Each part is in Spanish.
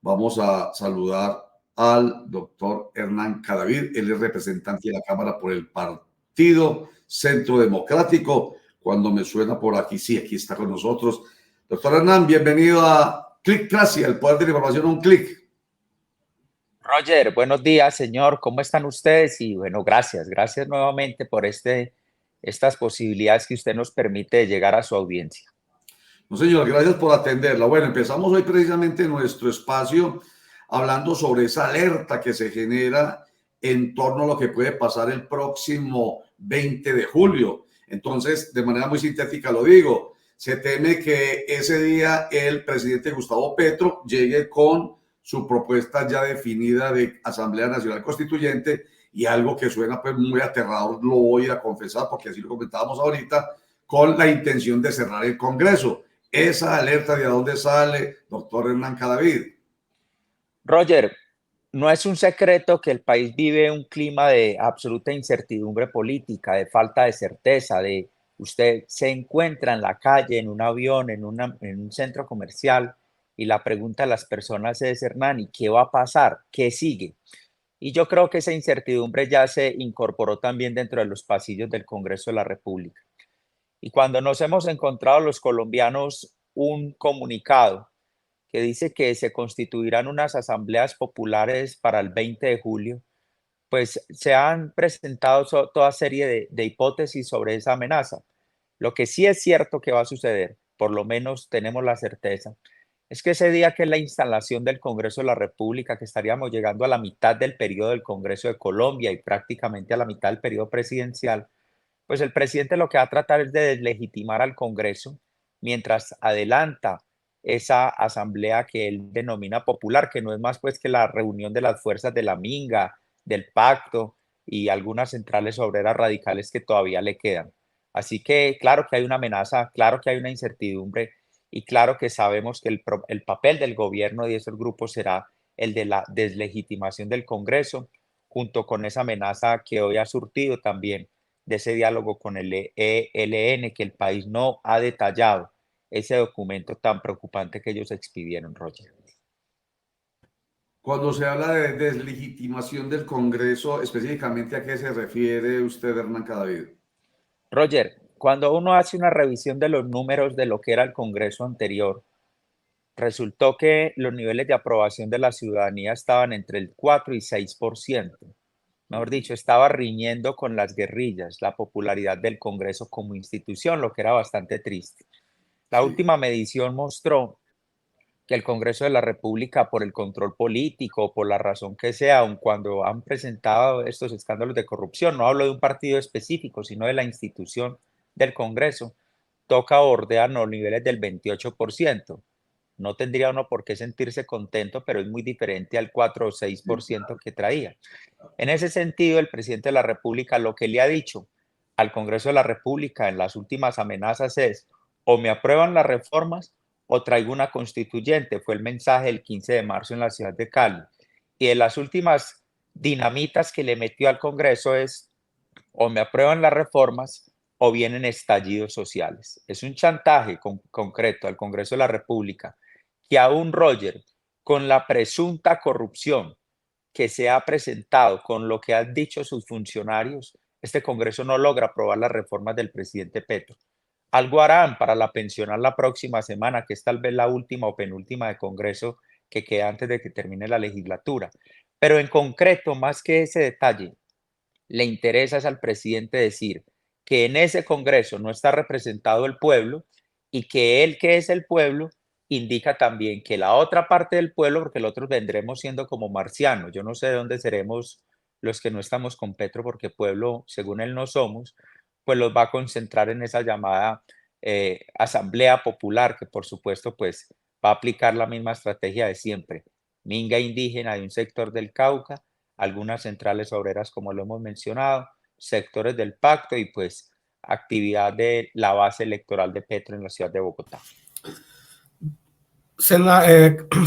vamos a saludar al doctor Hernán Cadavid. Él es representante de la Cámara por el Partido Centro Democrático. Cuando me suena por aquí, sí, aquí está con nosotros. Doctor Hernán, bienvenido a Clickracia, el poder de la información a un clic. Roger, buenos días, señor. ¿Cómo están ustedes? Y bueno, gracias nuevamente por estas posibilidades que usted nos permite de llegar a su audiencia. No, señor, gracias por atenderla. Bueno, empezamos hoy precisamente nuestro espacio hablando sobre esa alerta que se genera en torno a lo que puede pasar el próximo 20 de julio. Entonces, de manera muy sintética lo digo, se teme que ese día el presidente Gustavo Petro llegue con su propuesta ya definida de Asamblea Nacional Constituyente, y algo que suena pues muy aterrador, lo voy a confesar porque así lo comentábamos ahorita, con la intención de cerrar el Congreso. Esa alerta, ¿de dónde sale, doctor Hernán Cadavid? Roger, no es un secreto que el país vive un clima de absoluta incertidumbre política, de falta de certeza, de usted se encuentra en la calle, en un avión, en un centro comercial, y la pregunta a las personas es: Hernán, ¿y qué va a pasar? ¿Qué sigue? Y yo creo que esa incertidumbre ya se incorporó también dentro de los pasillos del Congreso de la República. Y cuando nos hemos encontrado los colombianos un comunicado que dice que se constituirán unas asambleas populares para el 20 de julio, pues se han presentado toda serie de hipótesis sobre esa amenaza. Lo que sí es cierto que va a suceder, por lo menos tenemos la certeza, es que ese día, que es la instalación del Congreso de la República, que estaríamos llegando a la mitad del periodo del Congreso de Colombia y prácticamente a la mitad del periodo presidencial, pues el presidente lo que va a tratar es de deslegitimar al Congreso mientras adelanta esa asamblea que él denomina popular, que no es más pues que la reunión de las fuerzas de la Minga, del Pacto y algunas centrales obreras radicales que todavía le quedan. Así que claro que hay una amenaza, claro que hay una incertidumbre, y claro que sabemos que el papel del gobierno y de esos grupos será el de la deslegitimación del Congreso, junto con esa amenaza que hoy ha surtido también de ese diálogo con el ELN, que el país no ha detallado ese documento tan preocupante que ellos expidieron, Roger. Cuando se habla de deslegitimación del Congreso, específicamente, ¿a qué se refiere usted, Hernán Cadavid? Roger, cuando uno hace una revisión de los números de lo que era el Congreso anterior, resultó que los niveles de aprobación de la ciudadanía estaban entre el 4 y 6%. Mejor dicho, estaba riñendo con las guerrillas la popularidad del Congreso como institución, lo que era bastante triste. La Sí. última medición mostró que el Congreso de la República, por el control político, por la razón que sea, aun cuando han presentado estos escándalos de corrupción, no hablo de un partido específico, sino de la institución del Congreso, toca bordear los niveles del 28%. No tendría uno por qué sentirse contento, pero es muy diferente al 4 o 6% que traía. En ese sentido, el presidente de la República lo que le ha dicho al Congreso de la República en las últimas amenazas es: o me aprueban las reformas o traigo una constituyente. Fue el mensaje del 15 de marzo en la ciudad de Cali. Y de las últimas dinamitas que le metió al Congreso es: o me aprueban las reformas o vienen estallidos sociales. Es un chantaje concreto al Congreso de la República, que aún, Roger, con la presunta corrupción que se ha presentado, con lo que han dicho sus funcionarios, este Congreso no logra aprobar las reformas del presidente Petro. Algo harán para la pensional la próxima semana, que es tal vez la última o penúltima de Congreso que queda antes de que termine la legislatura. Pero en concreto, más que ese detalle, le interesa es al presidente decir que en ese Congreso no está representado el pueblo, y que él, que es el pueblo, indica también que la otra parte del pueblo, porque los otros vendremos siendo como marcianos. Yo no sé de dónde seremos los que no estamos con Petro, porque pueblo, según él, no somos, pues los va a concentrar en esa llamada Asamblea Popular, que por supuesto pues va a aplicar la misma estrategia de siempre: minga indígena de un sector del Cauca, algunas centrales obreras, como lo hemos mencionado, sectores del pacto y pues actividad de la base electoral de Petro en la ciudad de Bogotá.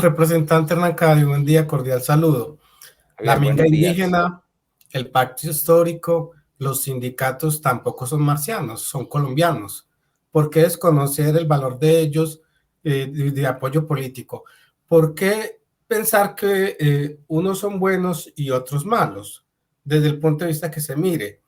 Representante Hernán Cadavid, buen día, cordial saludo. La Javier, minga buenos días. indígena, el pacto histórico, los sindicatos tampoco son marcianos, son colombianos. ¿Por qué desconocer el valor de ellos de apoyo político? ¿Por qué pensar que unos son buenos y otros malos, desde el punto de vista que se mire.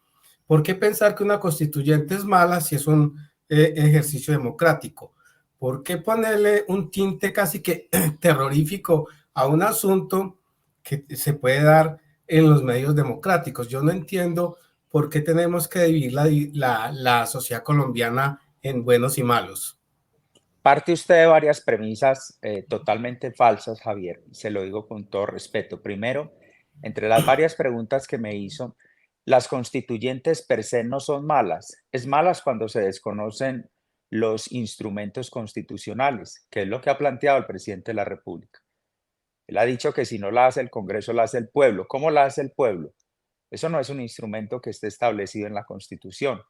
¿Por qué pensar que una constituyente es mala si es un ejercicio democrático? ¿Por qué ponerle un tinte casi que terrorífico a un asunto que se puede dar en los medios democráticos? Yo no entiendo por qué tenemos que dividir la sociedad colombiana en buenos y malos. Parte usted de varias premisas totalmente falsas, Javier, y se lo digo con todo respeto. Primero, entre las varias preguntas que me hizo, las constituyentes per se no son malas. Es malas cuando se desconocen los instrumentos constitucionales, que es lo que ha planteado el presidente de la República. Él ha dicho que si no la hace el Congreso, la hace el pueblo. ¿Cómo la hace el pueblo? Eso no es un instrumento que esté establecido en la Constitución.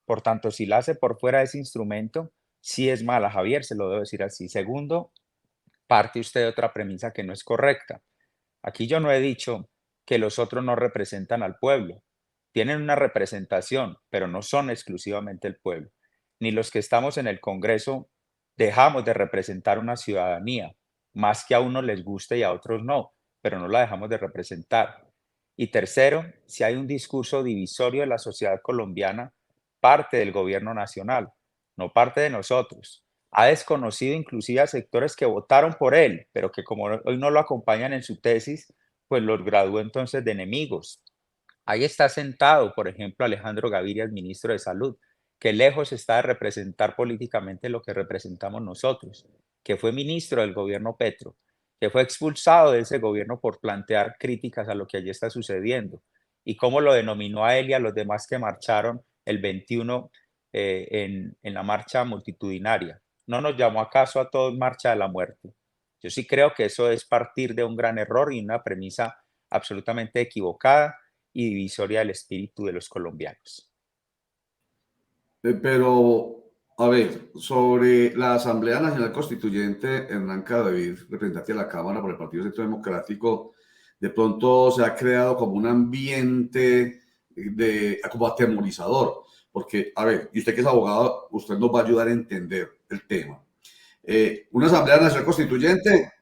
Por tanto, si la hace por fuera de ese instrumento, sí es mala, Javier, se lo debo decir así. Segundo, parte usted de otra premisa que no es correcta. Aquí yo no he dicho que los otros no representan al pueblo. Tienen una representación, pero no son exclusivamente el pueblo. Ni los que estamos en el Congreso dejamos de representar una ciudadanía, más que a unos les guste y a otros no, pero no la dejamos de representar. Y tercero, si hay un discurso divisorio de la sociedad colombiana, parte del gobierno nacional, no parte de nosotros. Ha desconocido inclusive a sectores que votaron por él, pero que como hoy no lo acompañan en su tesis, pues los graduó entonces de enemigos. Ahí está sentado, por ejemplo, Alejandro Gaviria, el ministro de Salud, que lejos está de representar políticamente lo que representamos nosotros, que fue ministro del gobierno Petro, que fue expulsado de ese gobierno por plantear críticas a lo que allí está sucediendo, y cómo lo denominó a él y a los demás que marcharon el 21 en la marcha multitudinaria. No nos llamó acaso a todos marcha de la muerte. Yo sí creo que eso es partir de un gran error y una premisa absolutamente equivocada y divisoria del espíritu de los colombianos. Pero, a ver, sobre la Asamblea Nacional Constituyente, Hernán Cadavid, representante de la Cámara por el Partido Centro Democrático, de pronto se ha creado como un ambiente como atemorizador, porque, a ver, y usted que es abogado, usted nos va a ayudar a entender el tema. Una Asamblea Nacional Constituyente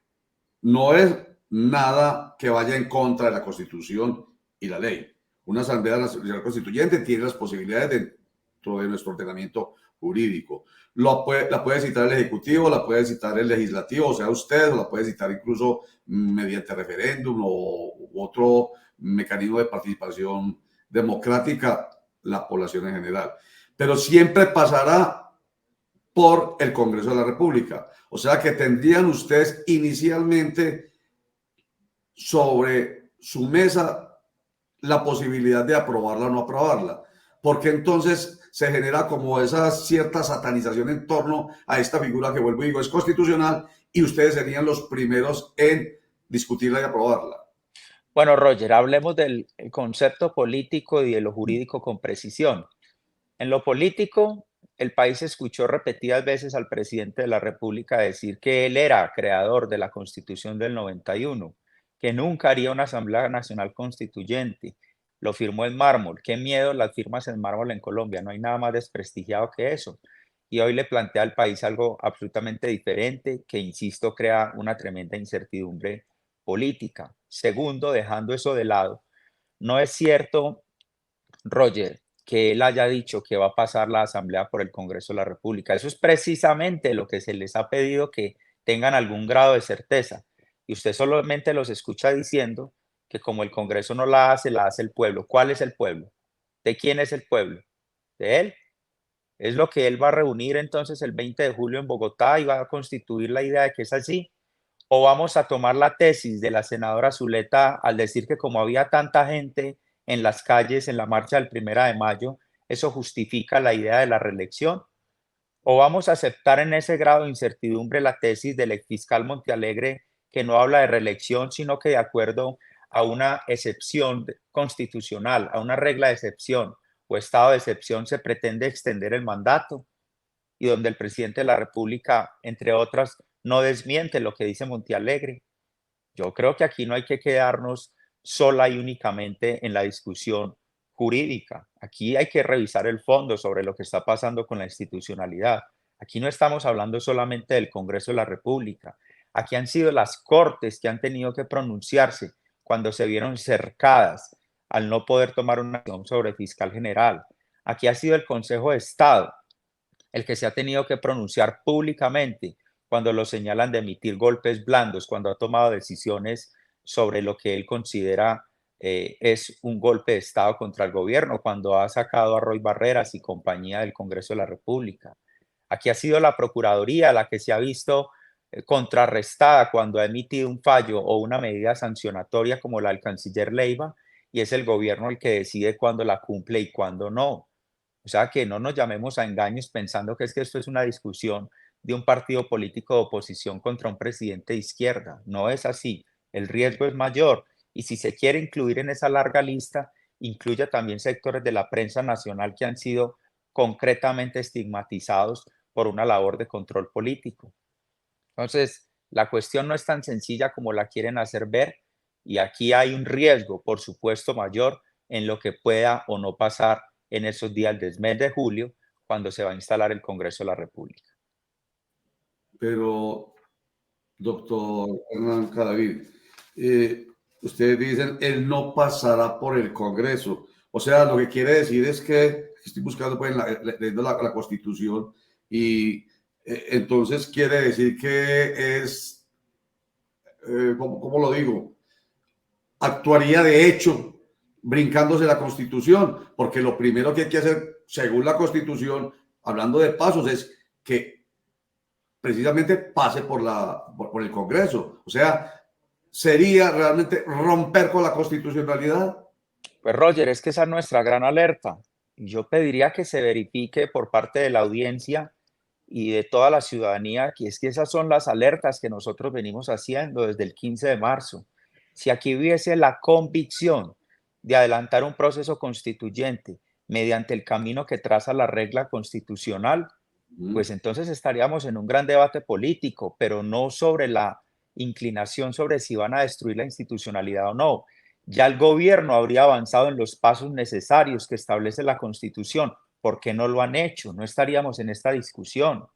no es nada que vaya en contra de la Constitución y la ley. Una Asamblea Nacional Constituyente tiene las posibilidades dentro de nuestro ordenamiento jurídico. La puede citar el Ejecutivo, la puede citar el Legislativo, o sea, usted, o la puede citar incluso mediante referéndum o otro mecanismo de participación democrática, la población en general. Pero siempre pasará por el Congreso de la República. O sea que tendrían ustedes inicialmente sobre su mesa la posibilidad de aprobarla o no aprobarla. Porque entonces se genera como esa cierta satanización en torno a esta figura que, vuelvo y digo, es constitucional y ustedes serían los primeros en discutirla y aprobarla. Bueno, Roger, hablemos del concepto político y de lo jurídico con precisión. En lo político, el país escuchó repetidas veces al presidente de la República decir que él era creador de la Constitución del 91, que nunca haría una Asamblea Nacional Constituyente. Lo firmó en mármol. Qué miedo las firmas en mármol en Colombia. No hay nada más desprestigiado que eso. Y hoy le plantea al país algo absolutamente diferente que, insisto, crea una tremenda incertidumbre política. Segundo, dejando eso de lado, no es cierto, Roger, que él haya dicho que va a pasar la Asamblea por el Congreso de la República. Eso es precisamente lo que se les ha pedido, que tengan algún grado de certeza. Y usted solamente los escucha diciendo que como el Congreso no la hace el pueblo. ¿Cuál es el pueblo? ¿De quién es el pueblo? ¿De él? ¿Es lo que él va a reunir entonces el 20 de julio en Bogotá y va a constituir la idea de que es así? ¿O vamos a tomar la tesis de la senadora Zuleta al decir que como había tanta gente en las calles en la marcha del 1 de mayo, eso justifica la idea de la reelección? ¿O vamos a aceptar en ese grado de incertidumbre la tesis del exfiscal Montealegre, que no habla de reelección, sino que de acuerdo a una excepción constitucional, a una regla de excepción o estado de excepción, se pretende extender el mandato? Y donde el presidente de la República, entre otras, no desmiente lo que dice Montealegre. Yo creo que aquí no hay que quedarnos sola y únicamente en la discusión jurídica. Aquí hay que revisar el fondo sobre lo que está pasando con la institucionalidad. Aquí no estamos hablando solamente del Congreso de la República. Aquí han sido las cortes que han tenido que pronunciarse cuando se vieron cercadas al no poder tomar una acción sobre fiscal general. Aquí ha sido el Consejo de Estado el que se ha tenido que pronunciar públicamente cuando lo señalan de emitir golpes blandos, cuando ha tomado decisiones sobre lo que él considera es un golpe de Estado contra el gobierno, cuando ha sacado a Roy Barreras y compañía del Congreso de la República. Aquí ha sido la Procuraduría la que se ha visto contrarrestada cuando ha emitido un fallo o una medida sancionatoria como la del canciller Leiva, y es el gobierno el que decide cuándo la cumple y cuándo no. O sea, que no nos llamemos a engaños pensando que esto es una discusión de un partido político de oposición contra un presidente de izquierda. No es así. El riesgo es mayor. Y si se quiere incluir en esa larga lista, incluya también sectores de la prensa nacional que han sido concretamente estigmatizados por una labor de control político. Entonces, la cuestión no es tan sencilla como la quieren hacer ver, y aquí hay un riesgo, por supuesto, mayor en lo que pueda o no pasar en esos días del mes de julio, cuando se va a instalar el Congreso de la República. Pero, doctor Hernán Cadavid, ustedes dicen, él no pasará por el Congreso. O sea, lo que quiere decir es que, estoy buscando pues, leyendo la Constitución, y entonces quiere decir que es, ¿cómo lo digo? Actuaría de hecho brincándose la Constitución, porque lo primero que hay que hacer, según la Constitución, hablando de pasos, es que precisamente pase por el Congreso. O sea, ¿sería realmente romper con la constitucionalidad? Pues Roger, es que esa es nuestra gran alerta. Yo pediría que se verifique por parte de la audiencia y de toda la ciudadanía que es que esas son las alertas que nosotros venimos haciendo desde el 15 de marzo. Si aquí hubiese la convicción de adelantar un proceso constituyente mediante el camino que traza la regla constitucional, pues entonces estaríamos en un gran debate político, pero no sobre la inclinación sobre si van a destruir la institucionalidad o no. Ya el gobierno habría avanzado en los pasos necesarios que establece la Constitución. ¿Por qué no lo han hecho? No estaríamos en esta discusión.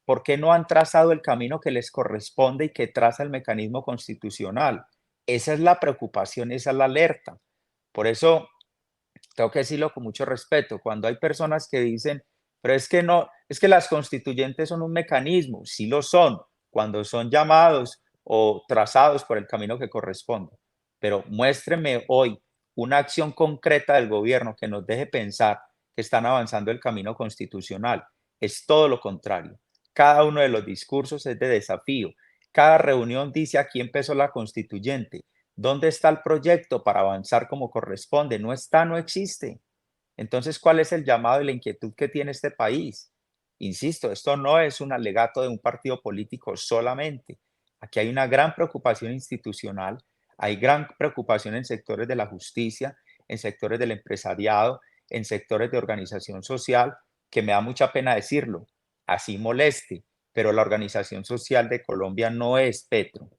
¿Por qué no han trazado el camino que les corresponde y que traza el mecanismo constitucional? Esa es la preocupación, esa es la alerta. Por eso, tengo que decirlo con mucho respeto, cuando hay personas que dicen, pero es que no, es que las constituyentes son un mecanismo, sí lo son, cuando son llamados o trazados por el camino que corresponde. Pero muéstreme hoy una acción concreta del gobierno que nos deje pensar que están avanzando el camino constitucional. Es todo lo contrario. Cada uno de los discursos es de desafío. Cada reunión dice aquí empezó la constituyente. ¿Dónde está el proyecto para avanzar como corresponde? No está, no existe. Entonces, ¿cuál es el llamado y la inquietud que tiene este país? Insisto, esto no es un alegato de un partido político solamente. Aquí hay una gran preocupación institucional, hay gran preocupación en sectores de la justicia, en sectores del empresariado, en sectores de organización social, que me da mucha pena decirlo, así moleste, pero la organización social de Colombia no es Petro.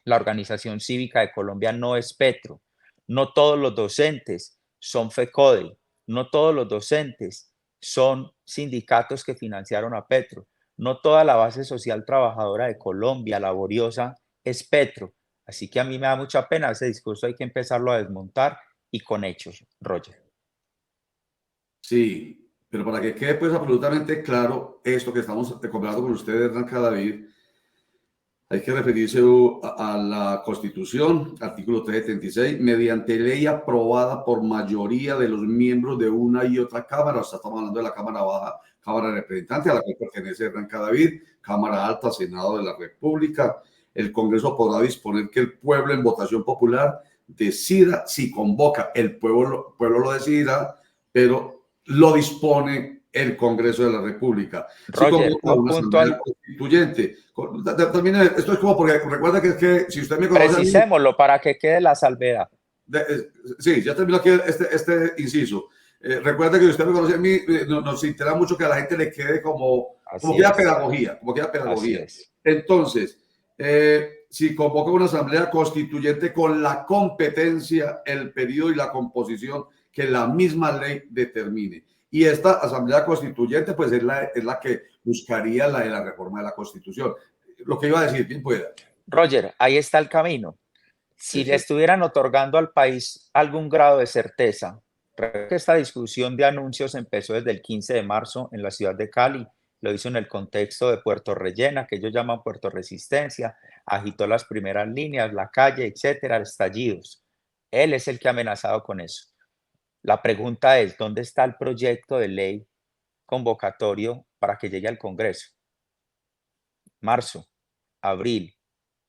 La organización cívica de Colombia no es Petro. No todos los docentes son FECODE. No todos los docentes son sindicatos que financiaron a Petro. No toda la base social trabajadora de Colombia, laboriosa, es Petro. Así que a mí me da mucha pena ese discurso, hay que empezarlo a desmontar y con hechos, Roger. Sí, pero para que quede pues absolutamente claro esto que estamos conversando con usted, Hernán Cadavid, hay que referirse a la Constitución, artículo 376, mediante ley aprobada por mayoría de los miembros de una y otra Cámara. O sea, estamos hablando de la Cámara Baja, Cámara de Representantes, a la que pertenece Hernán Cadavid, Cámara Alta, Senado de la República. El Congreso podrá disponer que el pueblo en votación popular decida si convoca. El pueblo lo decidirá, pero lo dispone el Congreso de la República. Roger, si una asamblea constituyente. También esto es como porque recuerda que si usted me conoce. Precisémoslo para que quede la salvedad. Sí, ya terminó aquí este inciso. Recuerda que si usted me conoce a mí, nos interesa mucho que a la gente le quede como queda pedagogía. Entonces, si convoca una asamblea constituyente con la competencia, el periodo y la composición que la misma ley determine. Y esta asamblea constituyente pues es la que buscaría la reforma de la Constitución. lo que iba a decir, bien pueda. Roger, ahí está el camino. Si le estuvieran otorgando al país algún grado de certeza, creo que esta discusión de anuncios empezó desde el 15 de marzo en la ciudad de Cali, lo hizo en el contexto de Puerto Rellena, que ellos llaman Puerto Resistencia, agitó las primeras líneas, la calle, etcétera, estallidos. Él es el que ha amenazado con eso. La pregunta es, ¿dónde está el proyecto de ley convocatorio para que llegue al Congreso? Marzo, abril,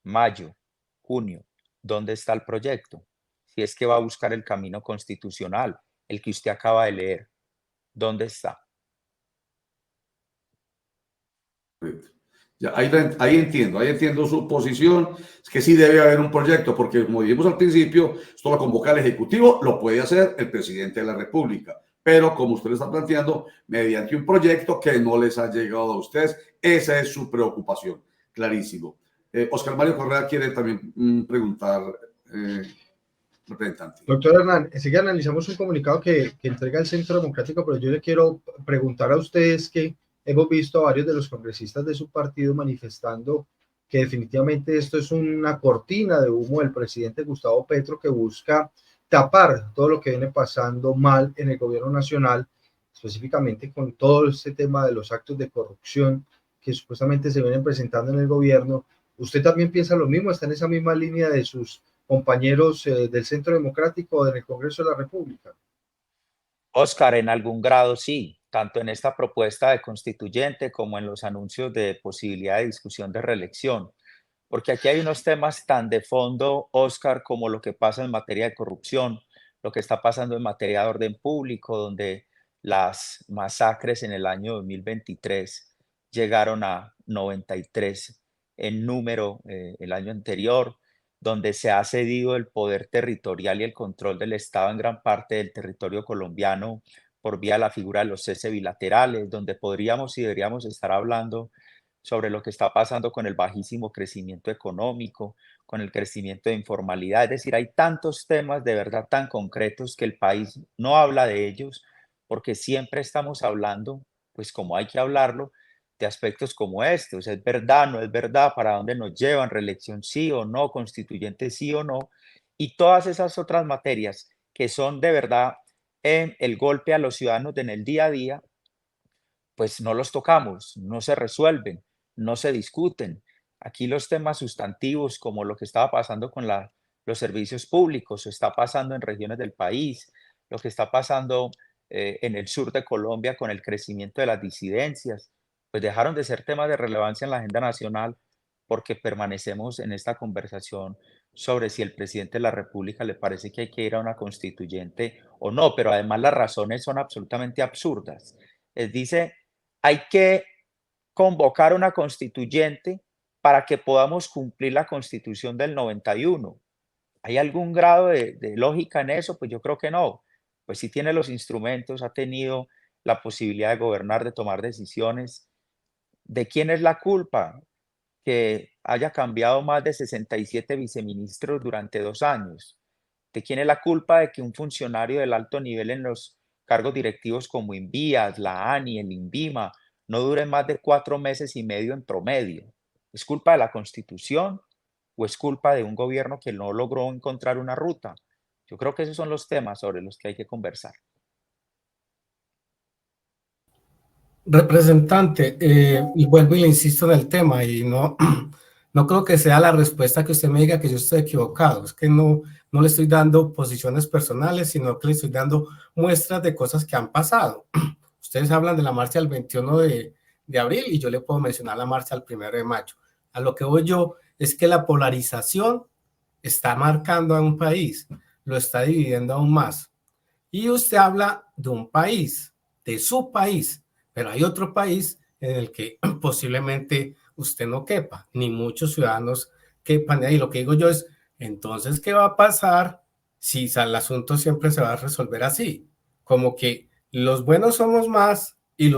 mayo, junio. ¿Dónde está el proyecto? Si es que va a buscar el camino constitucional, el que usted acaba de leer, ¿dónde está? Ya, ahí entiendo su posición, es que sí debe haber un proyecto, porque como dijimos al principio, esto lo convoca el Ejecutivo, lo puede hacer el presidente de la República, pero como usted lo está planteando, mediante un proyecto que no les ha llegado a ustedes, esa es su preocupación, clarísimo. Oscar Mario Correa quiere también preguntar, representante. Doctor Hernán, enseguida analizamos un comunicado que entrega el Centro Democrático, pero yo le quiero preguntar a ustedes que hemos visto a varios de los congresistas de su partido manifestando que definitivamente esto es una cortina de humo del presidente Gustavo Petro que busca tapar todo lo que viene pasando mal en el gobierno nacional, específicamente con todo este tema de los actos de corrupción que supuestamente se vienen presentando en el gobierno. ¿Usted también piensa lo mismo? ¿Está en esa misma línea de sus compañeros del Centro Democrático en el Congreso de la República? Oscar, en algún grado sí, tanto en esta propuesta de constituyente como en los anuncios de posibilidad de discusión de reelección, porque aquí hay unos temas tan de fondo, Oscar, como lo que pasa en materia de corrupción, lo que está pasando en materia de orden público, donde las masacres en el año 2023 llegaron a 93 en número el año anterior, donde se ha cedido el poder territorial y el control del Estado en gran parte del territorio colombiano por vía de la figura de los cese bilaterales, donde podríamos y deberíamos estar hablando sobre lo que está pasando con el bajísimo crecimiento económico, con el crecimiento de informalidad. Es decir, hay tantos temas de verdad tan concretos que el país no habla de ellos, porque siempre estamos hablando, pues como hay que hablarlo, de aspectos como estos. Es verdad, no es verdad, para dónde nos llevan, reelección sí o no, constituyente sí o no, y todas esas otras materias que son de verdad el golpe a los ciudadanos en el día a día, pues no los tocamos, no se resuelven, no se discuten. Aquí los temas sustantivos, como lo que estaba pasando con los servicios públicos, o está pasando en regiones del país, lo que está pasando en el sur de Colombia con el crecimiento de las disidencias, pues dejaron de ser temas de relevancia en la agenda nacional porque permanecemos en esta conversación sobre si el presidente de la República le parece que hay que ir a una constituyente o no, pero además las razones son absolutamente absurdas. Dice, hay que convocar una constituyente para que podamos cumplir la constitución del 91. ¿Hay algún grado de lógica en eso? Pues yo creo que no. Pues sí tiene los instrumentos, ha tenido la posibilidad de gobernar, de tomar decisiones. ¿De quién es la culpa? Que haya cambiado más de 67 viceministros durante 2 años. ¿De quién es la culpa de que un funcionario del alto nivel en los cargos directivos como Invías, la ANI, el INVIMA, no dure más de 4 meses y medio en promedio? ¿Es culpa de la Constitución o es culpa de un gobierno que no logró encontrar una ruta? Yo creo que esos son los temas sobre los que hay que conversar. Representante, y vuelvo y le insisto en el tema, y no, no creo que sea la respuesta que usted me diga que yo estoy equivocado. Es que no le estoy dando posiciones personales, sino que le estoy dando muestras de cosas que han pasado. Ustedes hablan de la marcha del 21 de abril y yo le puedo mencionar la marcha del 1 de mayo. A lo que voy yo es que la polarización está marcando a un país, lo está dividiendo aún más. Y usted habla de un país, de su país, pero hay otro país en el que posiblemente usted no quepa, ni muchos ciudadanos quepan. Y lo que digo yo es, entonces, ¿qué va a pasar si el asunto siempre se va a resolver así? Como que los buenos somos más y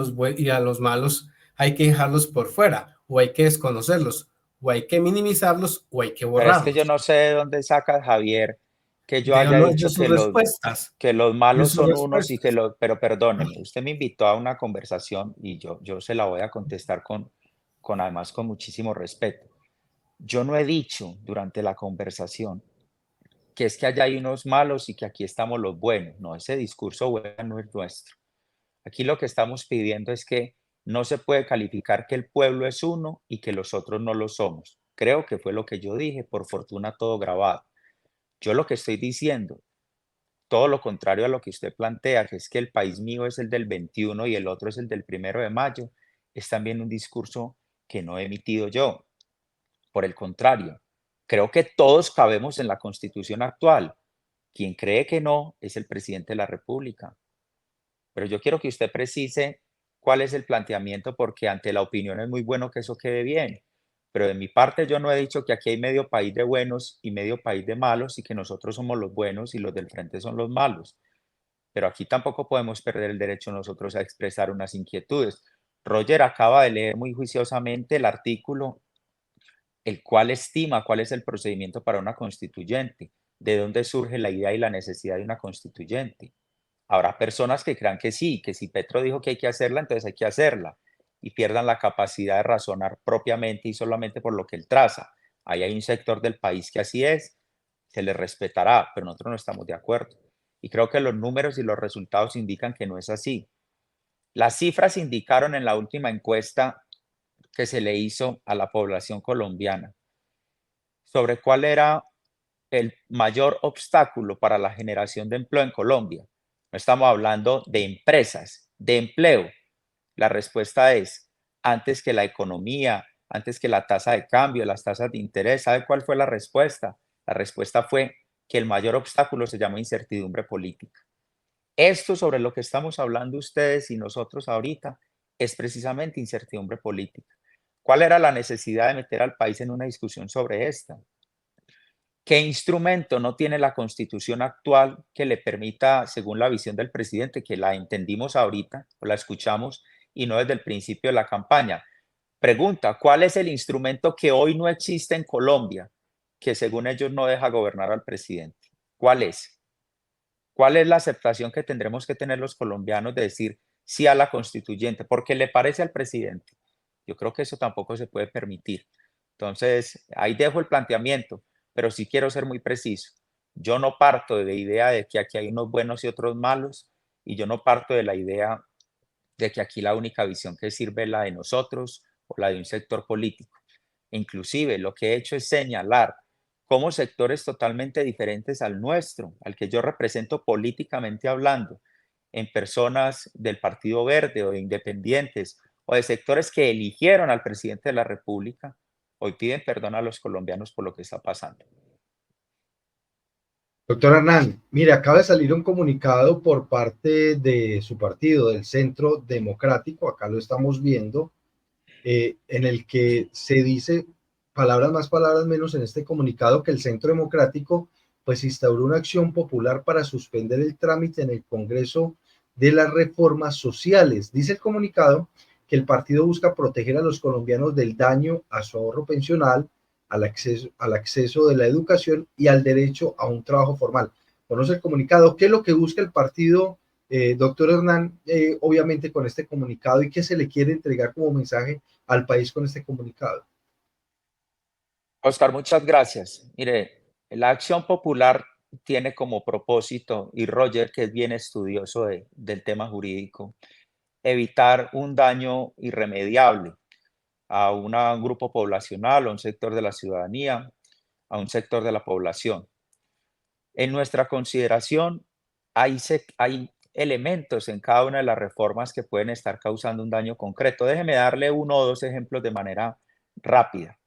a los malos hay que dejarlos por fuera, o hay que desconocerlos, o hay que minimizarlos, o hay que Pero es borrarlos. que yo no sé de dónde saca Javier que yo haya No, dicho que los malos son unos y que los... Pero perdónenme, usted me invitó a una conversación y yo se la voy a contestar además con muchísimo respeto. Yo no he dicho durante la conversación que es que allá hay unos malos y que aquí estamos los buenos. No, ese discurso bueno no es nuestro. Aquí lo que estamos pidiendo es que no se puede calificar que el pueblo es uno y que los otros no lo somos. Creo que fue lo que yo dije, por fortuna todo grabado. Yo lo que estoy diciendo, todo lo contrario a lo que usted plantea, que es que el país mío es el del 21 y el otro es el del 1 de mayo, es también un discurso que no he emitido yo. Por el contrario, creo que todos cabemos en la Constitución actual. Quien cree que no es el presidente de la República. Pero yo quiero que usted precise cuál es el planteamiento, porque ante la opinión es muy bueno que eso quede bien. Pero de mi parte yo no he dicho que aquí hay medio país de buenos y medio país de malos y que nosotros somos los buenos y los del frente son los malos. Pero aquí tampoco podemos perder el derecho nosotros a expresar unas inquietudes. Roger acaba de leer muy juiciosamente el artículo, el cual estima cuál es el procedimiento para una constituyente, de dónde surge la idea y la necesidad de una constituyente. Habrá personas que crean que sí, que si Petro dijo que hay que hacerla, entonces hay que hacerla, y pierdan la capacidad de razonar propiamente y solamente por lo que él traza. Ahí hay un sector del país que así es, se le respetará, pero nosotros no estamos de acuerdo. Y creo que los números y los resultados indican que no es así. Las cifras indicaron en la última encuesta que se le hizo a la población colombiana sobre cuál era el mayor obstáculo para la generación de empleo en Colombia. No estamos hablando de empresas, de empleo. La respuesta es, antes que la economía, antes que la tasa de cambio, las tasas de interés. ¿Sabe cuál fue la respuesta? La respuesta fue que el mayor obstáculo se llama incertidumbre política. Esto sobre lo que estamos hablando ustedes y nosotros ahorita es precisamente incertidumbre política. ¿Cuál era la necesidad de meter al país en una discusión sobre esta? ¿Qué instrumento no tiene la Constitución actual que le permita, según la visión del presidente, que la entendimos ahorita o la escuchamos y no desde el principio de la campaña? Pregunta, ¿cuál es el instrumento que hoy no existe en Colombia que según ellos no deja gobernar al presidente? ¿Cuál es? ¿Cuál es la aceptación que tendremos que tener los colombianos de decir sí a la constituyente? Porque le parece al presidente. Yo creo que eso tampoco se puede permitir. Entonces, ahí dejo el planteamiento, pero sí quiero ser muy preciso. Yo no parto de la idea de que aquí hay unos buenos y otros malos, y yo no parto de la idea de que aquí la única visión que sirve es la de nosotros o la de un sector político. Inclusive lo que he hecho es señalar cómo sectores totalmente diferentes al nuestro, al que yo represento políticamente hablando, en personas del Partido Verde o de independientes o de sectores que eligieron al presidente de la República, hoy piden perdón a los colombianos por lo que está pasando. Doctor Hernán, mire, acaba de salir un comunicado por parte de su partido, del Centro Democrático, acá lo estamos viendo, en el que se dice, palabras más, palabras menos, en este comunicado, que el Centro Democrático pues instauró una acción popular para suspender el trámite en el Congreso de las reformas sociales. Dice el comunicado que el partido busca proteger a los colombianos del daño a su ahorro pensional, al acceso de la educación y al derecho a un trabajo formal. Conoce el comunicado. ¿Qué es lo que busca el partido, doctor Hernán, obviamente con este comunicado, y qué se le quiere entregar como mensaje al país con este comunicado? Oscar, muchas gracias. Mire, la acción popular tiene como propósito, y Roger, que es bien estudioso del tema jurídico, evitar un daño irremediable a un grupo poblacional, a un sector de la ciudadanía, a un sector de la población. En nuestra consideración, hay elementos en cada una de las reformas que pueden estar causando un daño concreto. Déjeme darle uno o dos ejemplos de manera rápida.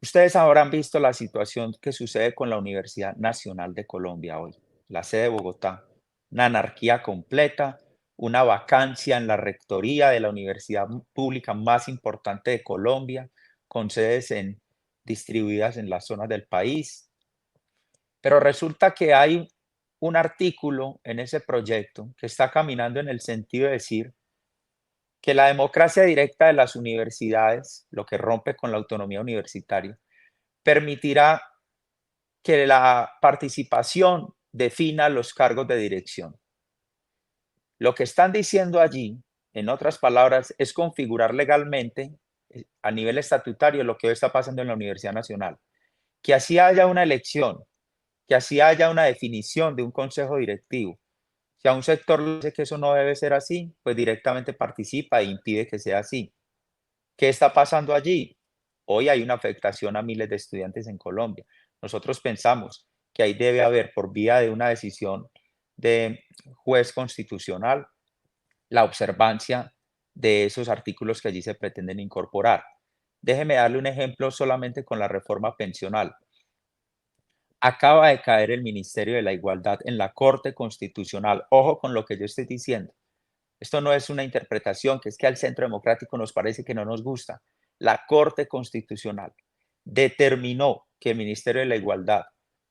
Ustedes habrán visto la situación que sucede con la Universidad Nacional de Colombia hoy, la sede de Bogotá. Una anarquía completa, una vacancia en la rectoría de la universidad pública más importante de Colombia, con sedes distribuidas en las zonas del país. Pero resulta que hay un artículo en ese proyecto que está caminando en el sentido de decir que la democracia directa de las universidades, lo que rompe con la autonomía universitaria, permitirá que la participación defina los cargos de dirección. Lo que están diciendo allí, en otras palabras, es configurar legalmente a nivel estatutario lo que hoy está pasando en la Universidad Nacional. Que así haya una elección, que así haya una definición de un consejo directivo. Si a un sector le dice que eso no debe ser así, pues directamente participa e impide que sea así. ¿Qué está pasando allí? Hoy hay una afectación a miles de estudiantes en Colombia. Nosotros pensamos que ahí debe haber, por vía de una decisión de juez constitucional, la observancia de esos artículos que allí se pretenden incorporar. Déjeme darle un ejemplo solamente con la reforma pensional. Acaba de caer el Ministerio de la Igualdad en la Corte Constitucional. Ojo con lo que yo estoy diciendo. Esto no es una interpretación que es que al Centro Democrático nos parece que no nos gusta. La Corte Constitucional determinó que el Ministerio de la Igualdad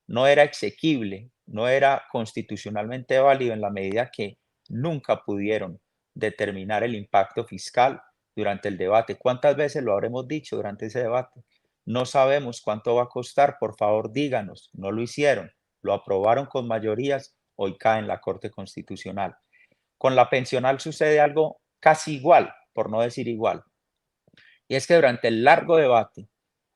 no era exequible, no era constitucionalmente válido en la medida que nunca pudieron determinar el impacto fiscal durante el debate. ¿Cuántas veces lo habremos dicho durante ese debate? No sabemos cuánto va a costar, por favor díganos. No lo hicieron, lo aprobaron con mayorías, hoy cae en la Corte Constitucional. Con la pensional sucede algo casi igual, por no decir igual. Y es que durante el largo debate,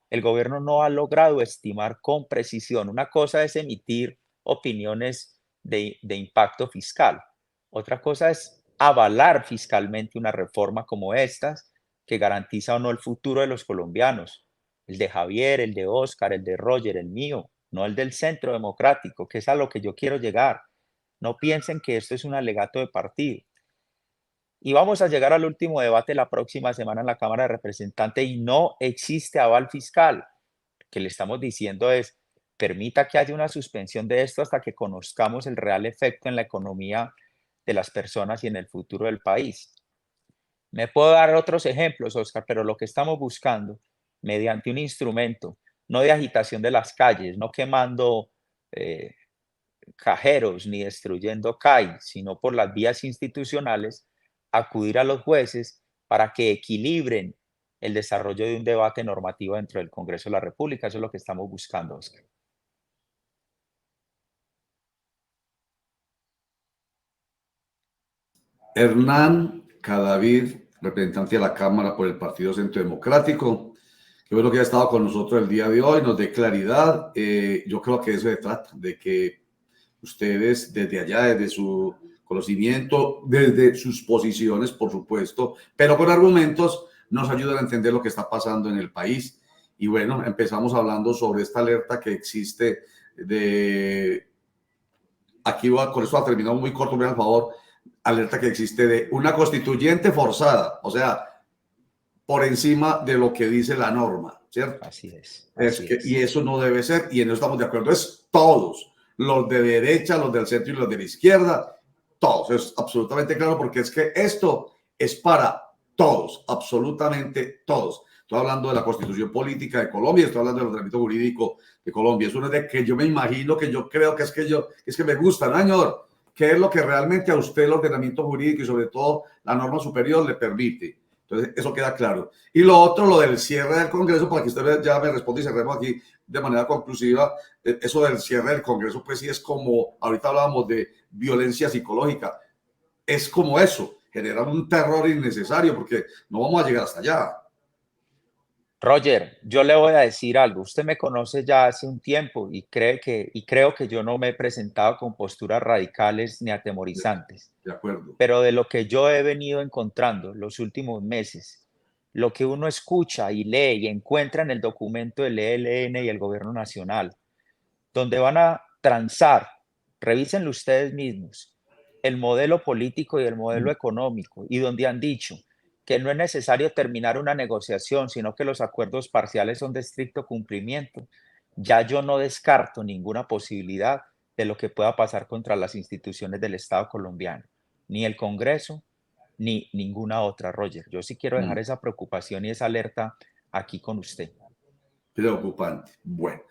el gobierno no ha logrado estimar con precisión. Una cosa es emitir opiniones de impacto fiscal. Otra cosa es avalar fiscalmente una reforma como estas que garantiza o no el futuro de los colombianos. El de Javier, el de Oscar, el de Roger, el mío, no el del Centro Democrático, que es a lo que yo quiero llegar. No piensen que esto es un alegato de partido. Y vamos a llegar al último debate la próxima semana en la Cámara de Representantes y no existe aval fiscal. Lo que le estamos diciendo es, permita que haya una suspensión de esto hasta que conozcamos el real efecto en la economía de las personas y en el futuro del país. Me puedo dar otros ejemplos, Oscar, pero lo que estamos buscando, mediante un instrumento, no de agitación de las calles, no quemando cajeros ni destruyendo CAI, sino por las vías institucionales, acudir a los jueces para que equilibren el desarrollo de un debate normativo dentro del Congreso de la República. Eso es lo que estamos buscando, Oscar. Hernán Cadavid, representante de la Cámara por el Partido Centro Democrático. Qué bueno que ha estado con nosotros el día de hoy, nos dé claridad. Yo creo que eso se trata, de que ustedes desde allá, desde su conocimiento, desde sus posiciones, por supuesto, pero con argumentos, nos ayudan a entender lo que está pasando en el país. Y bueno, empezamos hablando sobre esta alerta que existe de... Aquí con esto ha terminado muy corto, por favor. Alerta que existe de una constituyente forzada, o sea, por encima de lo que dice la norma, ¿cierto? Así es. Y eso no debe ser, y en eso estamos de acuerdo, es todos, los de derecha, los del centro y los de la izquierda, todos, es absolutamente claro, porque es que esto es para todos, absolutamente todos. Estoy hablando de la Constitución Política de Colombia, estoy hablando del ordenamiento jurídico de Colombia, es uno de que yo me imagino, que yo creo que es que me gusta, ¿no, señor? ¿Qué es lo que realmente a usted el ordenamiento jurídico y sobre todo la norma superior le permite? Entonces, eso queda claro. Y lo otro, lo del cierre del Congreso, para que usted ya me responda y cerremos aquí de manera conclusiva, eso del cierre del Congreso, pues sí es como, ahorita hablábamos de violencia psicológica, es como eso, genera un terror innecesario porque no vamos a llegar hasta allá. Roger, yo le voy a decir algo. Usted me conoce ya hace un tiempo y creo que yo no me he presentado con posturas radicales ni atemorizantes. De acuerdo. Pero de lo que yo he venido encontrando los últimos meses, lo que uno escucha y lee y encuentra en el documento del ELN y el Gobierno Nacional, donde van a transar, revísenlo ustedes mismos, el modelo político y el modelo económico, y donde han dicho que no es necesario terminar una negociación, sino que los acuerdos parciales son de estricto cumplimiento. Ya yo no descarto ninguna posibilidad de lo que pueda pasar contra las instituciones del Estado colombiano, ni el Congreso, ni ninguna otra, Roger. Yo sí quiero dejar esa preocupación y esa alerta aquí con usted. Preocupante. Bueno,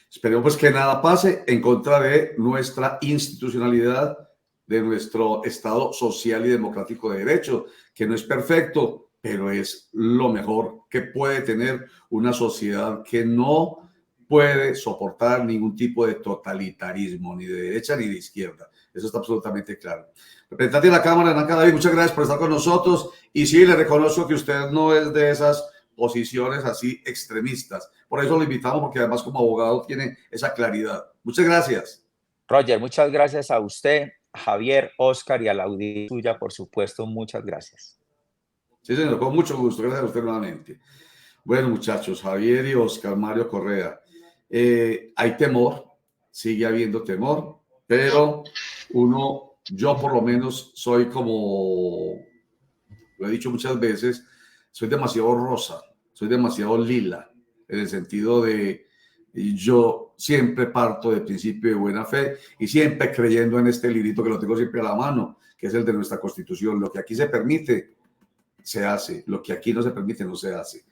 esperemos pues que nada pase en contra de nuestra institucionalidad, de nuestro Estado social y democrático de derecho, que no es perfecto, pero es lo mejor que puede tener una sociedad que no puede soportar ningún tipo de totalitarismo, ni de derecha ni de izquierda. Eso está absolutamente claro. Representante de la Cámara, Hernán Cadavid, muchas gracias por estar con nosotros. Y sí, le reconozco que usted no es de esas posiciones así extremistas. Por eso lo invitamos, porque además como abogado tiene esa claridad. Muchas gracias. Roger, muchas gracias a usted, Javier, Oscar y a la audiencia suya, por supuesto, muchas gracias. Sí, señor, con mucho gusto. Gracias a usted nuevamente. Bueno, muchachos, Javier y Oscar Mario Correa, hay temor, sigue habiendo temor, pero yo por lo menos soy como, lo he dicho muchas veces, soy demasiado rosa, soy demasiado lila, en el sentido de yo siempre parto de principio de buena fe y siempre creyendo en este librito que lo tengo siempre a la mano, que es el de nuestra Constitución. Lo que aquí se permite, se hace. Lo que aquí no se permite, no se hace.